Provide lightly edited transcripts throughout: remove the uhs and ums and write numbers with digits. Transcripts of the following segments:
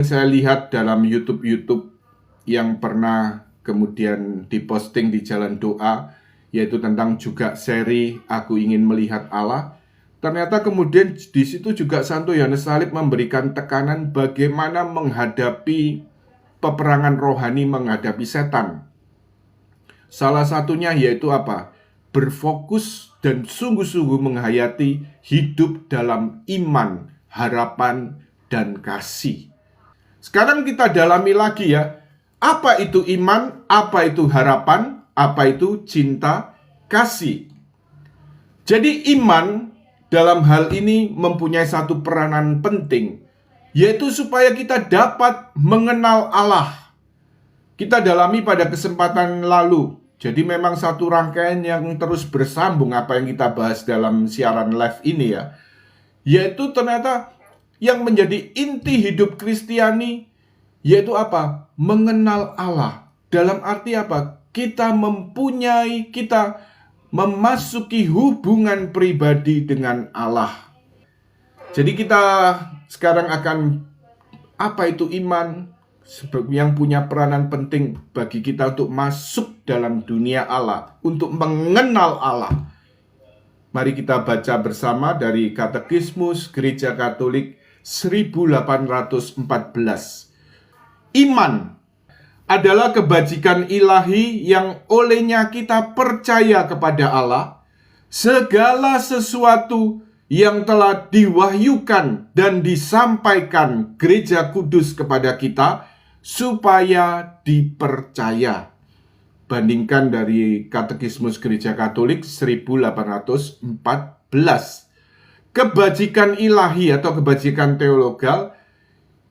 Saya lihat dalam YouTube yang pernah kemudian diposting di Jalan Doa, yaitu tentang juga seri Aku Ingin Melihat Allah. Ternyata kemudian di situ juga Santo Yohanes Salib memberikan tekanan bagaimana menghadapi peperangan rohani, menghadapi setan. Salah satunya yaitu apa? Berfokus dan sungguh-sungguh menghayati hidup dalam iman, harapan, dan kasih. Sekarang kita dalami lagi ya. Apa itu iman? Apa itu harapan? Apa itu cinta, kasih? Jadi iman dalam hal ini mempunyai satu peranan penting, yaitu supaya kita dapat mengenal Allah. Kita dalami pada kesempatan lalu. Jadi memang satu rangkaian yang terus bersambung apa yang kita bahas dalam siaran live ini ya. Yaitu ternyata yang menjadi inti hidup Kristiani, yaitu apa? Mengenal Allah. Dalam arti apa? Kita memasuki hubungan pribadi dengan Allah. Jadi kita sekarang akan, apa itu iman? Yang punya peranan penting bagi kita untuk masuk dalam dunia Allah, untuk mengenal Allah. Mari kita baca bersama dari Katekismus Gereja Katolik 1814. Iman adalah kebajikan ilahi yang olehnya kita percaya kepada Allah. Segala sesuatu yang telah diwahyukan dan disampaikan Gereja Kudus kepada kita supaya dipercaya. Bandingkan dari Katekismus Gereja Katolik 1814. Kebajikan ilahi atau kebajikan teologal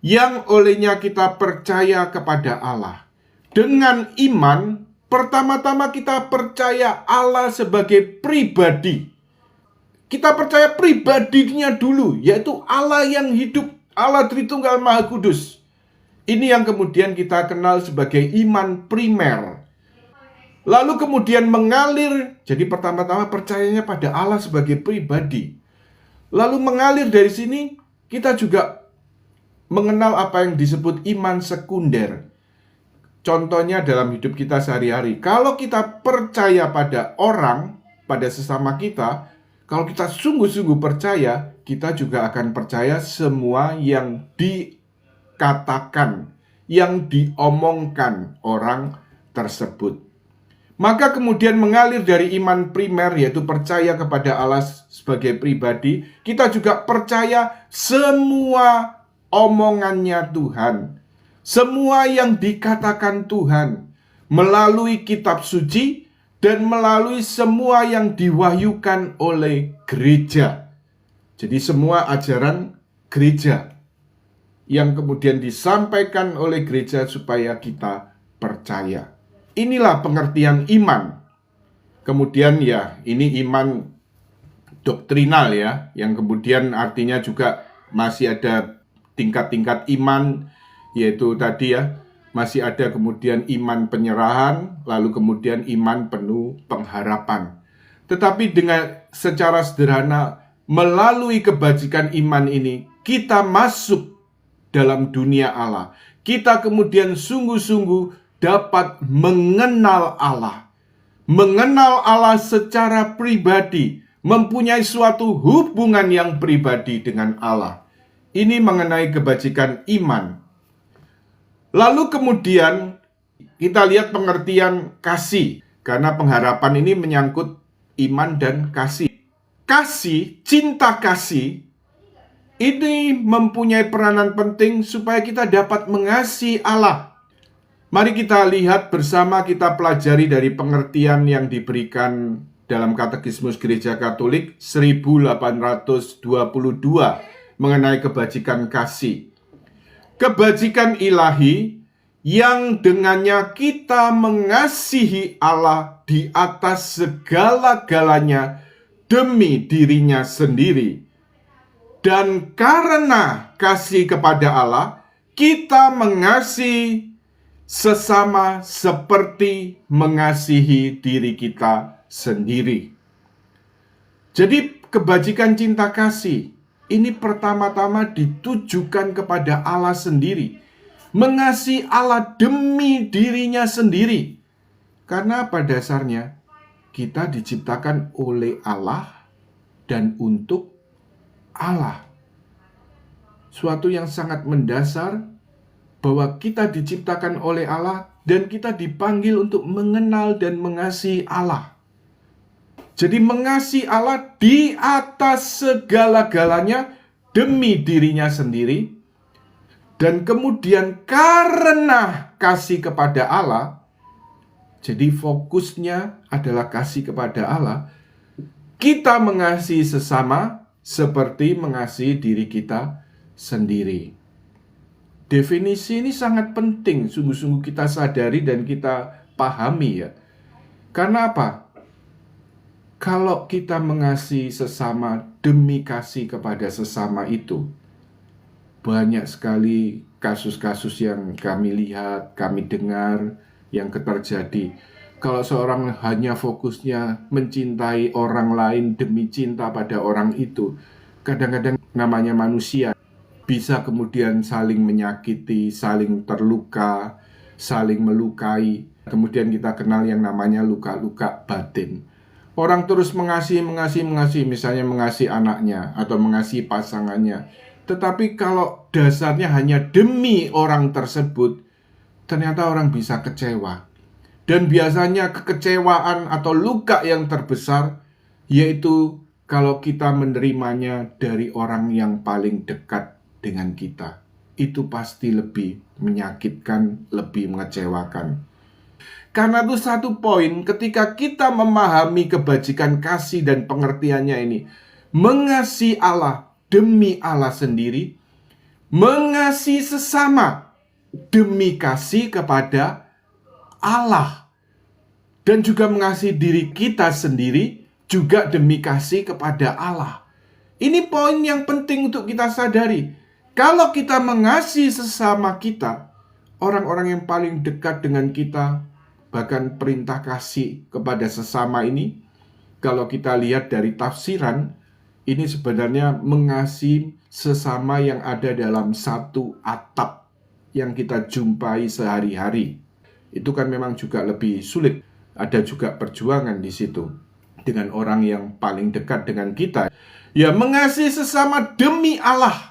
yang olehnya kita percaya kepada Allah. Dengan iman, pertama-tama kita percaya Allah sebagai pribadi. Kita percaya pribadinya dulu, yaitu Allah yang hidup, Allah Tritunggal Maha Kudus. Ini yang kemudian kita kenal sebagai iman primer. Lalu kemudian mengalir, jadi pertama-tama percayanya pada Allah sebagai pribadi. Lalu mengalir dari sini, kita juga mengenal apa yang disebut iman sekunder. Contohnya dalam hidup kita sehari-hari. Kalau kita percaya pada orang, pada sesama kita, kalau kita sungguh-sungguh percaya, kita juga akan percaya semua yang dikatakan, yang diomongkan orang tersebut. Maka kemudian mengalir dari iman primer, yaitu percaya kepada Allah sebagai pribadi, kita juga percaya semua omongannya Tuhan. Semua yang dikatakan Tuhan melalui kitab suci dan melalui semua yang diwahyukan oleh gereja. Jadi semua ajaran gereja yang kemudian disampaikan oleh gereja supaya kita percaya. Inilah pengertian iman. Kemudian ya, ini iman doktrinal ya, yang kemudian artinya juga masih ada tingkat-tingkat iman, yaitu tadi ya, masih ada kemudian iman penyerahan, lalu kemudian iman penuh pengharapan. Tetapi dengan secara sederhana, melalui kebajikan iman ini, kita masuk dalam dunia Allah. Kita kemudian sungguh-sungguh dapat mengenal Allah. Mengenal Allah secara pribadi, mempunyai suatu hubungan yang pribadi dengan Allah. Ini mengenai kebajikan iman. Lalu kemudian kita lihat pengertian kasih, karena pengharapan ini menyangkut iman dan kasih. Kasih, cinta kasih, ini mempunyai peranan penting supaya kita dapat mengasihi Allah. Mari kita lihat bersama, kita pelajari dari pengertian yang diberikan dalam Katekismus Gereja Katolik 1822 mengenai kebajikan kasih. Kebajikan ilahi yang dengannya kita mengasihi Allah di atas segala-galanya demi dirinya sendiri. Dan karena kasih kepada Allah, kita mengasihi sesama seperti mengasihi diri kita sendiri. Jadi kebajikan cinta kasih, ini pertama-tama ditujukan kepada Allah sendiri. Mengasihi Allah demi dirinya sendiri. Karena pada dasarnya kita diciptakan oleh Allah dan untuk Allah. Suatu yang sangat mendasar bahwa kita diciptakan oleh Allah dan kita dipanggil untuk mengenal dan mengasihi Allah. Jadi mengasihi Allah di atas segala-galanya demi dirinya sendiri. Dan kemudian karena kasih kepada Allah, jadi fokusnya adalah kasih kepada Allah, kita mengasihi sesama seperti mengasihi diri kita sendiri. Definisi ini sangat penting, sungguh-sungguh kita sadari dan kita pahami ya. Karena apa? Kalau kita mengasihi sesama demi kasih kepada sesama itu, banyak sekali kasus-kasus yang kami lihat, kami dengar, yang terjadi. Kalau seorang hanya fokusnya mencintai orang lain demi cinta pada orang itu, kadang-kadang namanya manusia bisa kemudian saling menyakiti, saling terluka, saling melukai. Kemudian kita kenal yang namanya luka-luka batin. Orang terus mengasihi, misalnya mengasihi anaknya atau mengasihi pasangannya. Tetapi kalau dasarnya hanya demi orang tersebut, ternyata orang bisa kecewa. Dan biasanya kekecewaan atau luka yang terbesar, yaitu kalau kita menerimanya dari orang yang paling dekat dengan kita. Itu pasti lebih menyakitkan, lebih mengecewakan. Karena itu satu poin ketika kita memahami kebajikan kasih dan pengertiannya ini. Mengasihi Allah demi Allah sendiri. Mengasihi sesama demi kasih kepada Allah. Dan juga mengasihi diri kita sendiri juga demi kasih kepada Allah. Ini poin yang penting untuk kita sadari. Kalau kita mengasihi sesama kita, orang-orang yang paling dekat dengan kita, bahkan perintah kasih kepada sesama ini, kalau kita lihat dari tafsiran, ini sebenarnya mengasihi sesama yang ada dalam satu atap yang kita jumpai sehari-hari. Itu kan memang juga lebih sulit. Ada juga perjuangan di situ dengan orang yang paling dekat dengan kita. Ya, mengasihi sesama demi Allah.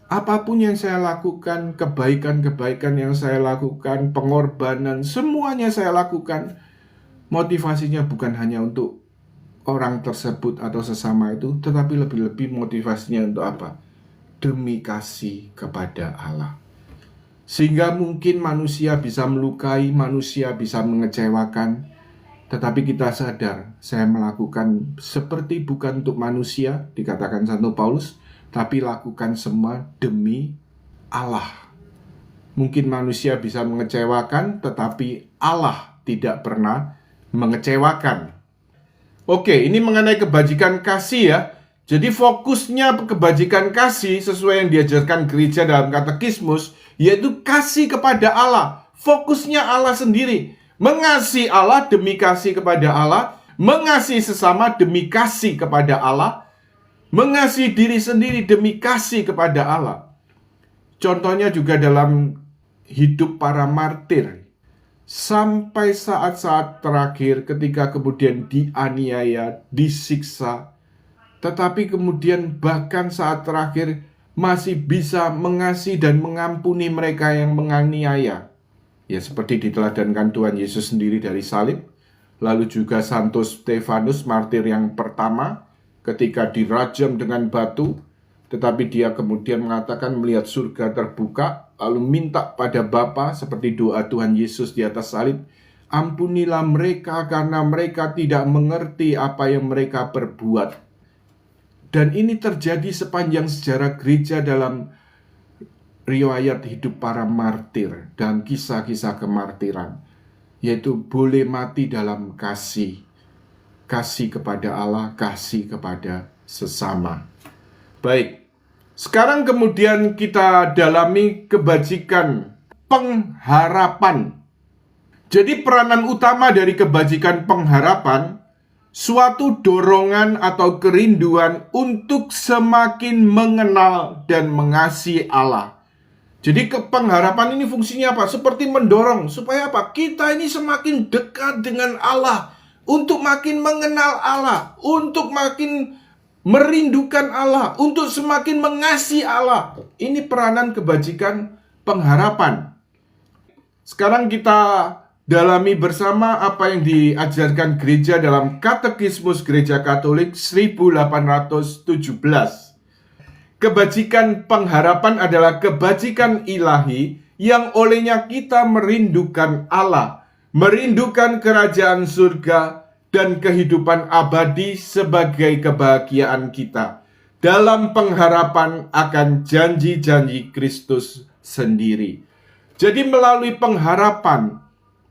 Apapun yang saya lakukan, kebaikan-kebaikan yang saya lakukan, pengorbanan, semuanya saya lakukan. Motivasinya bukan hanya untuk orang tersebut atau sesama itu, tetapi lebih-lebih motivasinya untuk apa? Demi kasih kepada Allah. Sehingga mungkin manusia bisa melukai, manusia bisa mengecewakan, tetapi kita sadar, saya melakukan seperti bukan untuk manusia, dikatakan Santo Paulus, tapi lakukan semua demi Allah. Mungkin manusia bisa mengecewakan, tetapi Allah tidak pernah mengecewakan. Oke, ini mengenai kebajikan kasih ya. Jadi fokusnya kebajikan kasih sesuai yang diajarkan gereja dalam katekismus, yaitu kasih kepada Allah. Fokusnya Allah sendiri. Mengasihi Allah demi kasih kepada Allah. Mengasihi sesama demi kasih kepada Allah. Mengasihi diri sendiri demi kasih kepada Allah. Contohnya juga dalam hidup para martir. Sampai saat-saat terakhir ketika kemudian dianiaya, disiksa. Tetapi kemudian bahkan saat terakhir masih bisa mengasihi dan mengampuni mereka yang menganiaya. Ya seperti diteladankan Tuhan Yesus sendiri dari salib. Lalu juga Santo Stefanus, martir yang pertama, ketika dirajam dengan batu, tetapi dia kemudian mengatakan melihat surga terbuka, lalu minta pada Bapa seperti doa Tuhan Yesus di atas salib, ampunilah mereka karena mereka tidak mengerti apa yang mereka perbuat. Dan ini terjadi sepanjang sejarah gereja dalam riwayat hidup para martir dan kisah-kisah kemartiran, yaitu boleh mati dalam kasih. Kasih kepada Allah, kasih kepada sesama. Baik, sekarang kemudian kita dalami kebajikan pengharapan. Jadi peranan utama dari kebajikan pengharapan suatu dorongan atau kerinduan untuk semakin mengenal dan mengasihi Allah. Jadi pengharapan ini fungsinya apa? Seperti mendorong supaya apa? Kita ini semakin dekat dengan Allah, untuk makin mengenal Allah, untuk makin merindukan Allah, untuk semakin mengasihi Allah. Ini peranan kebajikan pengharapan. Sekarang kita dalami bersama apa yang diajarkan gereja dalam Katekismus Gereja Katolik 1817. Kebajikan pengharapan adalah kebajikan ilahi yang olehnya kita merindukan Allah, merindukan kerajaan surga dan kehidupan abadi sebagai kebahagiaan kita dalam pengharapan akan janji-janji Kristus sendiri. Jadi melalui pengharapan,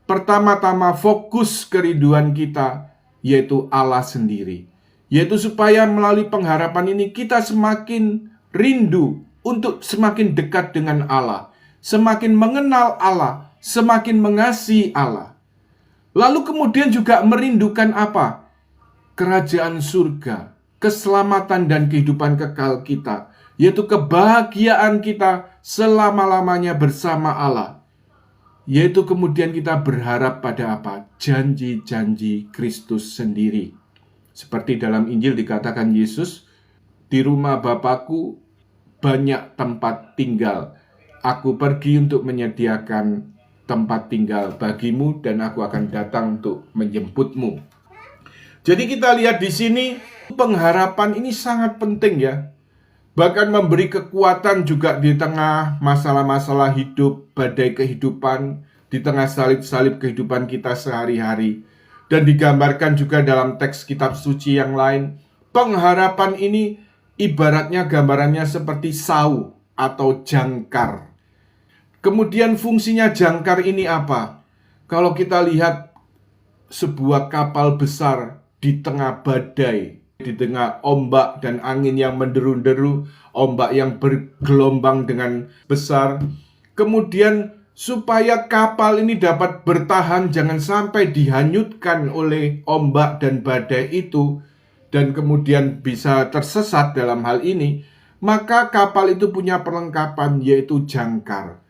pertama-tama fokus kerinduan kita, yaitu Allah sendiri. Yaitu supaya melalui pengharapan ini kita semakin rindu untuk semakin dekat dengan Allah, semakin mengenal Allah, semakin mengasihi Allah. Lalu kemudian juga merindukan apa? Kerajaan surga, keselamatan dan kehidupan kekal kita, yaitu kebahagiaan kita selama-lamanya bersama Allah. Yaitu kemudian kita berharap pada apa? Janji-janji Kristus sendiri. Seperti dalam Injil dikatakan Yesus, di rumah Bapakku banyak tempat tinggal. Aku pergi untuk menyediakan tempat tinggal bagimu dan aku akan datang untuk menjemputmu. Jadi kita lihat di sini pengharapan ini sangat penting ya. Bahkan memberi kekuatan juga di tengah masalah-masalah hidup, badai kehidupan, di tengah salib-salib kehidupan kita sehari-hari. Dan digambarkan juga dalam teks kitab suci yang lain. Pengharapan ini ibaratnya gambarannya seperti sau atau jangkar. Kemudian fungsinya jangkar ini apa? Kalau kita lihat sebuah kapal besar di tengah badai, di tengah ombak dan angin yang menderu-deru, ombak yang bergelombang dengan besar. Kemudian supaya kapal ini dapat bertahan, jangan sampai dihanyutkan oleh ombak dan badai itu, dan kemudian bisa tersesat dalam hal ini, maka kapal itu punya perlengkapan, yaitu jangkar.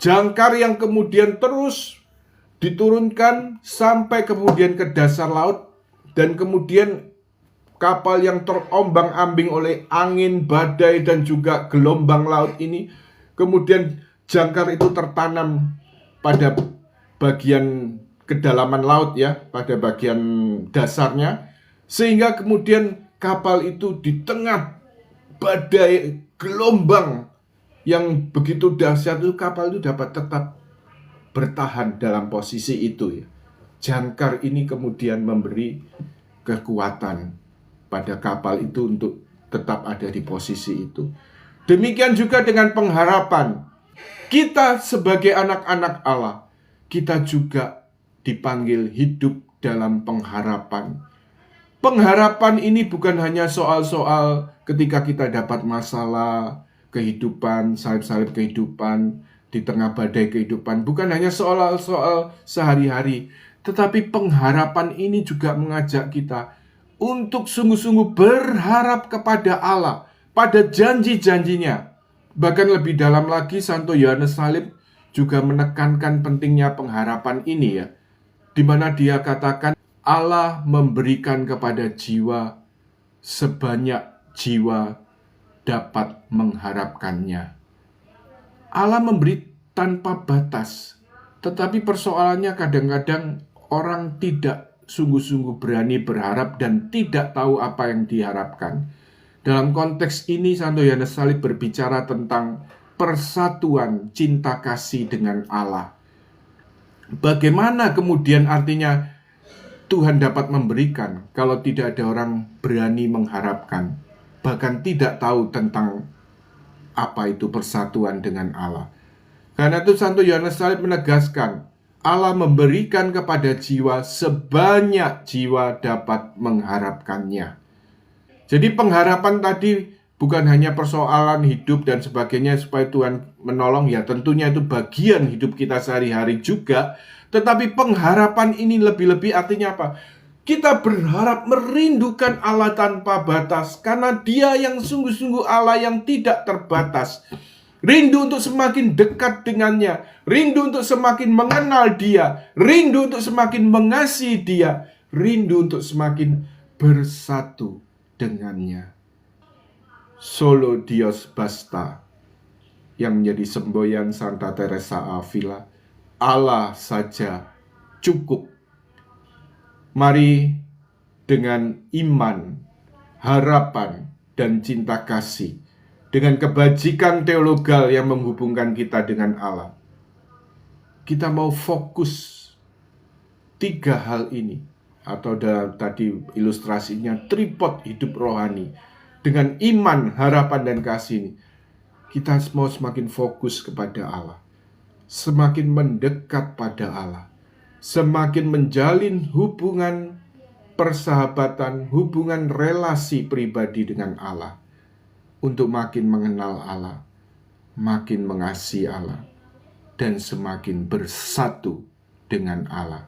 Jangkar yang kemudian terus diturunkan sampai kemudian ke dasar laut, dan kemudian kapal yang terombang-ambing oleh angin, badai, dan juga gelombang laut ini, kemudian jangkar itu tertanam pada bagian kedalaman laut ya, pada bagian dasarnya, sehingga kemudian kapal itu di tengah badai gelombang yang begitu dahsyat itu, kapal itu dapat tetap bertahan dalam posisi itu ya. Jangkar ini kemudian memberi kekuatan pada kapal itu untuk tetap ada di posisi itu. Demikian juga dengan pengharapan. Kita sebagai anak-anak Allah, kita juga dipanggil hidup dalam pengharapan. Pengharapan ini bukan hanya soal-soal ketika kita dapat masalah kehidupan, salib-salib kehidupan, di tengah badai kehidupan. Bukan hanya soal-soal sehari-hari, tetapi pengharapan ini juga mengajak kita untuk sungguh-sungguh berharap kepada Allah, pada janji-janjinya. Bahkan lebih dalam lagi, Santo Yohanes Salib juga menekankan pentingnya pengharapan ini ya, di mana dia katakan Allah memberikan kepada jiwa sebanyak jiwa dapat mengharapkannya. Allah memberi tanpa batas, tetapi persoalannya kadang-kadang orang tidak sungguh-sungguh berani berharap dan tidak tahu apa yang diharapkan. Dalam konteks ini, Santo Yohanes Salib berbicara tentang persatuan cinta kasih dengan Allah. Bagaimana kemudian artinya Tuhan dapat memberikan kalau tidak ada orang berani mengharapkan, bahkan tidak tahu tentang apa itu persatuan dengan Allah. Karena itu Santo Yohanes Salib menegaskan, Allah memberikan kepada jiwa sebanyak jiwa dapat mengharapkannya. Jadi pengharapan tadi bukan hanya persoalan hidup dan sebagainya supaya Tuhan menolong, ya tentunya itu bagian hidup kita sehari-hari juga. Tetapi pengharapan ini lebih-lebih artinya apa? Kita berharap merindukan Allah tanpa batas, karena Dia yang sungguh-sungguh Allah yang tidak terbatas. Rindu untuk semakin dekat dengannya, rindu untuk semakin mengenal Dia, rindu untuk semakin mengasihi Dia, rindu untuk semakin bersatu dengannya. Solo Dios basta, yang menjadi semboyan Santa Teresa Avila. Allah saja cukup. Mari dengan iman, harapan, dan cinta kasih, dengan kebajikan teologal yang menghubungkan kita dengan Allah, kita mau fokus 3 hal ini, atau tadi ilustrasinya tripod hidup rohani. Dengan iman, harapan, dan kasih ini, kita mau semakin fokus kepada Allah, semakin mendekat pada Allah, semakin menjalin hubungan persahabatan, hubungan relasi pribadi dengan Allah, untuk makin mengenal Allah, makin mengasihi Allah, dan semakin bersatu dengan Allah.